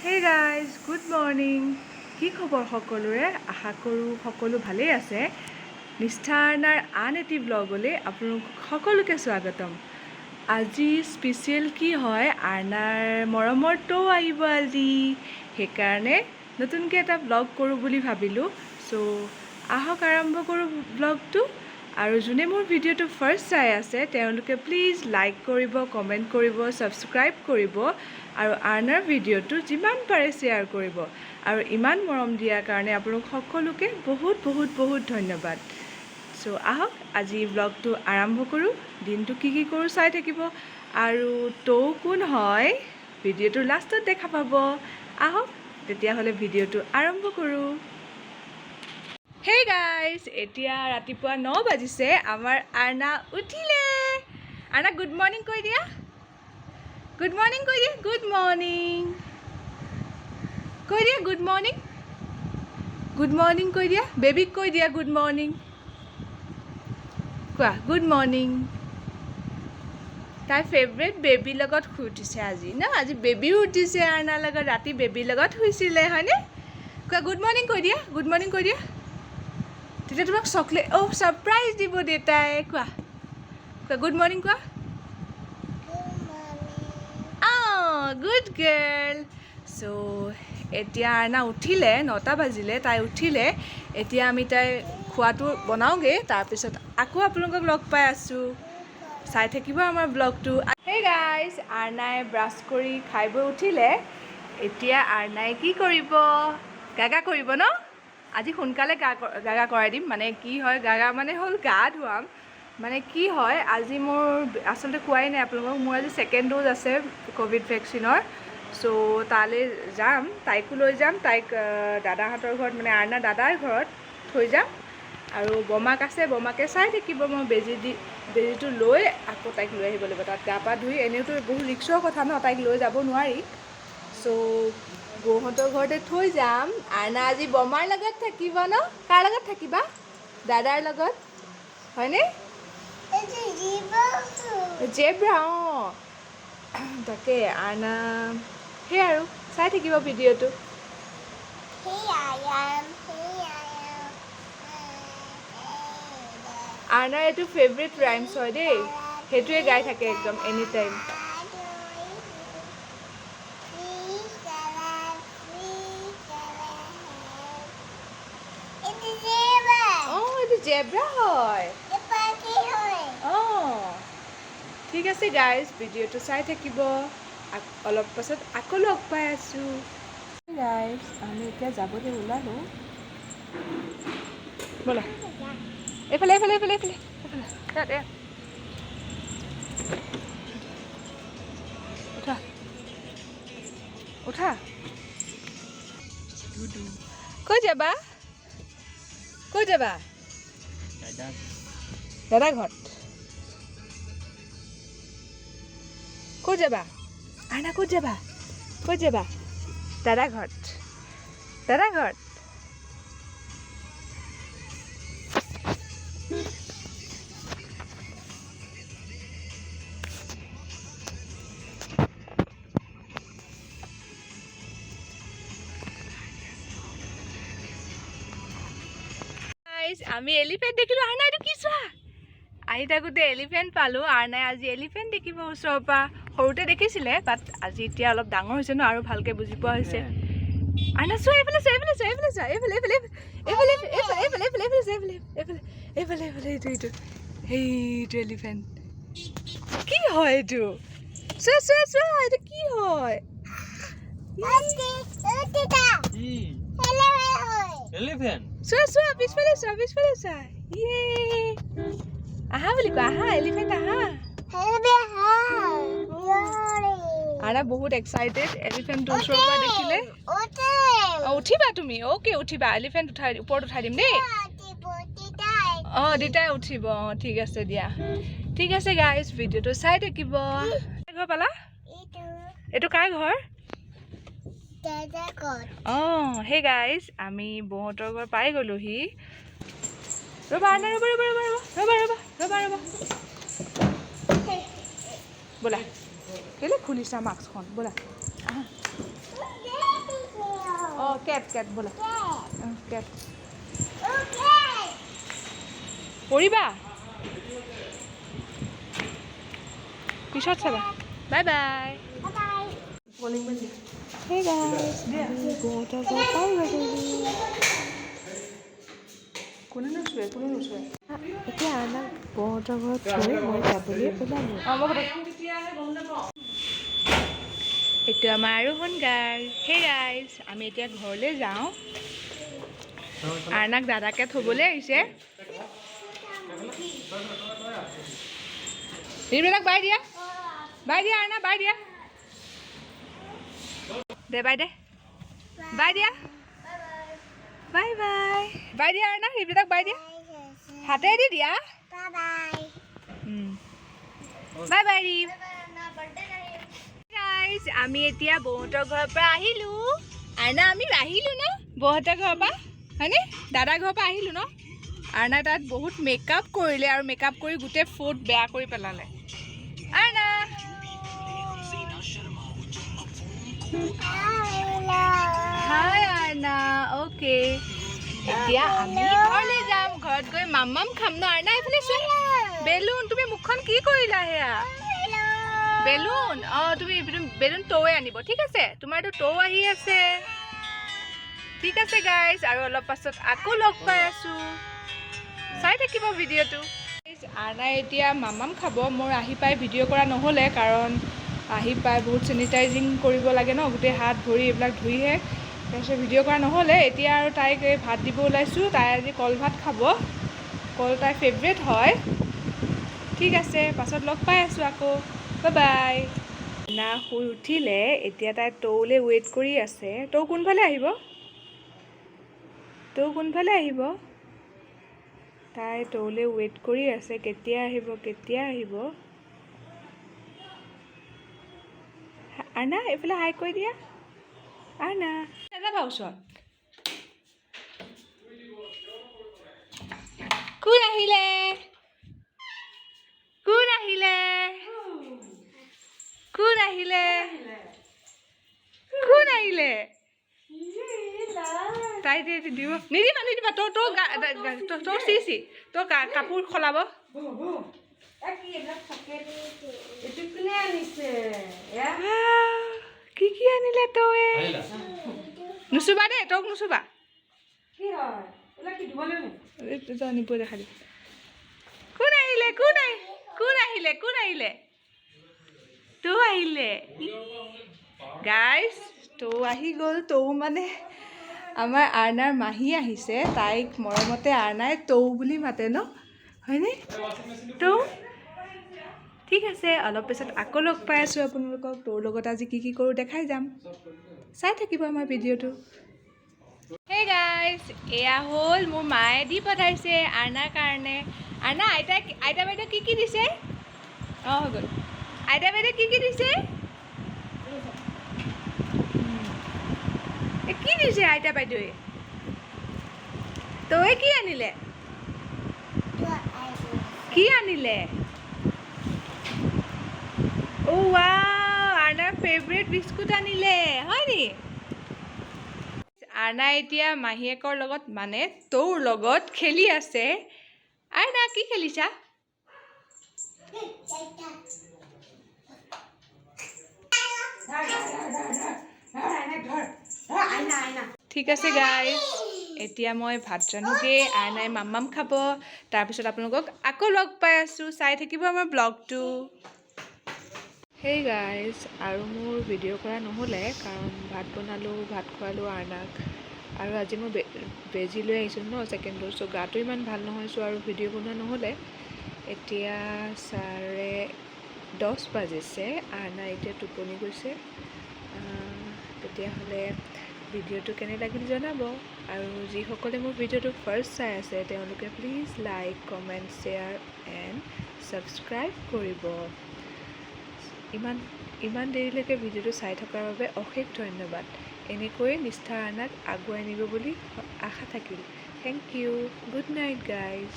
Hey guys, good morning. কি খবৰ সকলোৰে? আশা কৰোঁ সকলো ভালেই আছে। নিষ্ঠাৰনাৰ আন এটি ব্লগলৈ আপোনালোক সকলোকে স্বাগতম। আজি স্পেচিয়েল কি হয়, আৰ্ণাৰ মৰমৰ টৌ আহিব আজি। সেইকাৰণে নতুনকৈ এটা ব্লগ কৰোঁ বুলি ভাবিলোঁ। চ' আহক আৰম্ভ কৰোঁ ব্লগটো। আৰু যোনে মোৰ ভিডিঅ'টো ফাৰ্ষ্ট চাই আছে তেওঁলোকে প্লিজ লাইক কৰিব, কমেণ্ট কৰিব, ছাবস্ক্ৰাইব কৰিব আৰু আৰ্ণাৰ ভিডিঅ'টো যিমান পাৰে শ্বেয়াৰ কৰিব। আৰু ইমান মৰম দিয়াৰ কাৰণে আপোনালোক সকলোকে বহুত বহুত বহুত ধন্যবাদ। চ' আহক আজি ব্লগটো আৰম্ভ কৰোঁ। দিনটো কি কি কৰোঁ চাই থাকিব। আৰু টৌ কোন হয় ভিডিঅ'টোৰ লাষ্টত দেখা পাব। আহক তেতিয়াহ'লে ভিডিঅ'টো আৰম্ভ কৰোঁ। হেই গাইজ, এতিয়া ৰাতিপুৱা 9 বাজিছে। আমাৰ আৰ্ণা উঠিলে। আৰ্ণা গুড মৰ্ণিং কৈ দিয়া। গুড মৰ্ণিং কৈ দিয়া। গুড মৰ্ণিং কৈ দিয়া। Good morning. গুড মৰ্ণিং কৈ দিয়া। বেবীক কৈ দিয়া গুড মৰ্ণিং। কোৱা গুড মৰ্ণিং। তাই ফেভৰেট বেবীৰ লগত শুই উঠিছে আজি ন। আজি বেবীও উঠিছে আৰ্ণাৰ লগত। ৰাতি বেবীৰ লগত শুইছিলে হয়নে? কোৱা গুড মৰ্ণিং কৈ দিয়া। গুড মৰ্ণিং কৈ দিয়া। তেতিয়া তোমাক চকলেট ছাৰপ্ৰাইজ দিব দেউতাই। কোৱা কোৱা গুড মৰ্ণিং কোৱা। Good girl. চ' এতিয়া আৰ্ণা উঠিলে, 9টা বাজিলে, তাই উঠিলে। এতিয়া আমি তাই খোৱাটো বনাওঁগৈ, তাৰপিছত আকৌ আপোনালোকক লগ পাই আছোঁ। চাই থাকিব আমাৰ ব্লগটো। হেই গাইজ, আৰ্ণাই ব্ৰাছ কৰি খাই বৈ উঠিলে। এতিয়া আৰ্ণাই কি কৰিব? গাগা কৰিব ন? আজি সোনকালে গাগা কৰাই দিম। মানে কি হয়, গাগা মানে হ'ল গা ধুৱাম। মানে কি হয়, আজি মোৰ আচলতে কোৱাই নাই আপোনালোকক, মোৰ আজি 2nd ড'জ আছে ক'ভিড ভেকচিনৰ। চ' তালৈ যাম, তাইকো লৈ যাম। তাইক দাদাহঁতৰ ঘৰত, মানে আৰ্ণাৰ দাদাৰ ঘৰত থৈ যাম। আৰু বমাক আছে, বমাকে চাই থাকিব। মই বেজীটো লৈ আকৌ তাইক লৈ আহিব লাগিব। তাত গা পা ধুই, এনেওতো বহুত ৰিক্সৰ কথা ন, তাইক লৈ যাব নোৱাৰি। চ' বৌহঁতৰ ঘৰতে থৈ যাম। আৰ্ণা আজি বমাৰ লগত থাকিব ন? কাৰ লগত থাকিবা? দাদাৰ লগত হয়নে? জেব্ৰা। তাকে আৰ্ণা সেই আৰু চাই থাকিব ভিডিঅ'টো। আৰ্ণাৰ এইটো ফেভৰেট ৰাইমছ হয় দেই। সেইটোৱে গাই থাকে একদম এনি টাইম। এইটো জেব্ৰা হয়। ঠিক আছে গাইজ, ভিডিঅ'টো চাই থাকিব। অলপ পাছত আকৌ লগ পাই আছোঁ। গাইজ, আমি এতিয়া যাবলৈ ওলালোঁ। ব'লা এইফালে এইফালে এইফালে এইফালে এইফালে। উঠা উঠা। ক'ত যাবা? ক'ত যাবা? দাদা ঘৰত। ক'ত যাবা? আৰ্ণা ক'ত যাবা? ক'ত যাবা? দাদা ঘৰত। দাদা ঘৰত। আমি এলিফেণ্ট দেখিলোঁ। আৰ্ণা এইটো কি চোৱা? আহি থাকোঁতে এলিফেণ্ট পালোঁ। আৰ্ণাই আজি এলিফেণ্ট দেখিব ওচৰৰ পৰা। সৰুতে দেখিছিলে, বাট আজি এতিয়া অলপ ডাঙৰ হৈছে ন, আৰু ভালকৈ বুজি পোৱা হৈছে। আৰ্ণা চোৱা, এইফালে চোৱা, এইফালে চোৱা, এইফালে চোৱা, এইফালে এইফালে এইফালে এইফালে এইফালে এইফালে এইফালে এইফালে এইফালে এইফালে এইটো সেইটো এলিফেণ্ট। কি হয় এইটো? চোৱা চোৱা চোৱা, এইটো কি হয়? চোৱা চোৱা, পিছফালে চোৱা, পিছফালে চোৱা। আহা বুলি কোৱা, আহা এলিফেণ্ট আহা। আৰ্ণা বহুত এক্সাইটেড এলিফেণ্টটো ওচৰৰ পৰা দেখিলে। উঠিবা তুমি? অ'কে উঠিবা। এলিফেণ্ট ওপৰত উঠাই দিম দেই। দেউতাই উঠিব। ঠিক আছে দিয়া। ঠিক আছে গাইজ, ভিডিঅ'টো চাই থাকিব। ঘৰ পালা? এইটো কাৰ ঘৰ? হেই গাইজ, আমি বৌহঁতৰ ঘৰ পাই গ'লোহি। ৰ'বা আৰ্ণা, ৰ'বা ৰ'বা ৰ'বা ৰ'বা ৰ'বা ৰ'বা ৰ'বা। ব'লা। কেলৈ খুলিছা মাস্কখন? ব'লা। কেট কেট ব'লা কেট পৰিবা পিছত চাবা বাই বাই Hey guys, এতিয়া আনাক বহুতৰ ঘৰত থৈ মই যাবলৈ ওলালোঁ এইটো আমাৰ আৰোহণ গাৰ হে গাইজ আমি এতিয়া ঘৰলৈ যাওঁ আনাক দাদাকে থ'বলৈ আহিছে এইবিলাক বাই দিয়া আনা বাই দিয়া দে বাই দে বাই দিয়া বাই বাই বাই দিয়া আনা এইবিলাক বাই দিয়া হাতেদি দিয়া বাই বাই ৰিম গাইজ আমি এতিয়া বৌহঁতৰ ঘৰৰ পৰা আহিলোঁ আৰ্ণা আমি আহিলোঁ ন বৌহঁতৰ ঘৰৰ পৰা হয়নে দাদাৰ ঘৰৰ পৰা আহিলোঁ ন আৰ্ণা তাত বহুত মেকআপ কৰিলে আৰু মেকআপ কৰি গোটেই ফুট বেয়া কৰি পেলালে আৰ্ণা হাই আৰ্ণা অ'কে এতিয়া আমি ঘৰলৈ যাম ঘৰত গৈ মাম্মাম খাম ন আৰ্ণা এইফালে চোৱা বেলুন তুমি মুখখন কি কৰিলা সেয়া বেলুন তুমি বেলুন টৌৱে আনিব ঠিক আছে তোমাৰতো টৌ আহি আছে ঠিক আছে গাইজ আৰু অলপ পাছত আকৌ লগ পাই আছোঁ চাই থাকিব ভিডিঅ'টো আৰ্ণাই এতিয়া মাম্মাম খাব মোৰ আহি পাই ভিডিঅ' কৰা নহ'লে কাৰণ আহি পাই বহুত চেনিটাইজিং কৰিব লাগে ন গোটেই হাত ভৰি এইবিলাক ধুইহে তাৰপিছত ভিডিঅ' কৰা নহ'লে এতিয়া আৰু তাইক ভাত দিব ওলাইছোঁ তাই আজি কল ভাত খাব কল তাইৰ ফেভৰেট হয় ঠিক আছে পাছত লগ পাই আছোঁ আকৌ বাই বাই না শুই উঠিলে এতিয়া তাই টৌলৈ ৱেইট কৰি আছে টৌ কোনফালে আহিব তাই টৌলৈ ৱেইট কৰি আছে কেতিয়া আহিব আৰ্ণা এইফালে হাই কৈ দিয়া আৰ্ণা নাযাবা ওচৰত কোন আহিলে তাই দিব নিদিবা তোৰ চি তোৰ কাপোৰ সলাব কি আনিলে তই নুচুবা দেই তোক নুচুবা আনিব দেখা দিব কোন আহিলে তৌ আহিলে গাইজ তৌ আহি গ'ল তৌ মানে আমাৰ আৰ্ণাৰ মাহী আহিছে তাইক মৰমতে আৰ্ণাই তৌ বুলি মাতে ন হয়নে তৌ ঠিক আছে অলপ পিছত আকৌ লগ পাই আছোঁ আপোনালোকক তোৰ লগত আজি কি কৰোঁ দেখাই যাম চাই থাকিব আমাৰ ভিডিঅ'টো হে গাইজ এয়া হ'ল মোৰ মায়ে দি পঠাইছে আৰ্ণাৰ কাৰণে আৰ্ণা আইতা বাইদেউ কি দিছে হৈ গ'ল আইতা বাইদেউ কি দিছে কি দিছে আইতা বাইদেৱে তই কি আনিলে আৰ্ণাৰ ফেভৰেট বিস্কুট আনিলে হয় নি আৰ্ণা এতিয়া মাহীয়েকৰ লগত মানে তোৰ লগত খেলি আছে আৰ্ণা কি খেলিছা ঠিক আছে গাইজ এতিয়া মই ভাত ৰান্ধোগে আৰ্ণাই মাম্মাম খাব তাৰপিছত আপোনালোকক আকৌ লগ পাই আছোঁ চাই থাকিব আমাৰ ব্লগটো হেই গাইজ আৰু মোৰ ভিডিঅ' কৰা নহ'লে কাৰণ ভাত বনালোঁ ভাত খোৱালোঁ আৰ্ণাক আৰু আজি মই বেজি লৈ আহিছোঁ ন ছেকেণ্ড ড'জ চ' গাটো ইমান ভাল নহয় চ' আৰু ভিডিঅ' বনোৱা নহ'লে এতিয়া 10:30 বাজিছে আৰ্ণা এতিয়া টোপনি গৈছে তেতিয়াহ'লে ভিডিঅ'টো কেনে লাগিল জনাব আৰু যিসকলে মোৰ ভিডিঅ'টো ফাৰ্ষ্ট চাই আছে তেওঁলোকে please like comment share and subscribe কৰিব ইমান দেৰিলৈকে ভিডিঅ'টো চাই থকাৰ বাবে অশেষ ধন্যবাদ এনেকৈ নিষ্ঠা আৰ্ণাক আগুৱাই নিব বুলি আশা থাকিল thank you good night guys